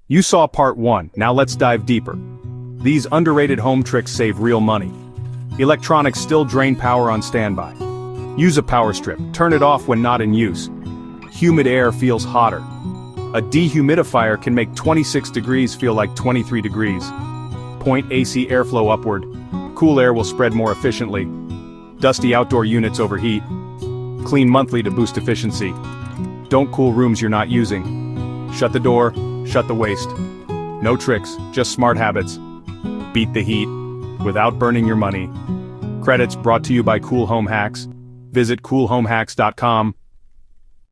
You saw part 1, now let's dive deeper. These underrated home tricks save real money. Electronics still drain power on standby. Use a power strip, turn it off when not in use. Humid air feels hotter. A dehumidifier can make 26 degrees feel like 23 degrees. Point AC airflow upward. Cool air will spread more efficiently. Dusty outdoor units overheat. Clean monthly to boost efficiency. Don't cool rooms you're not using. Shut the door, shut the waste. No tricks, just smart habits. Beat the heat, without burning your money. Credits brought to you by Cool Home Hacks. Visit coolhomehacks.com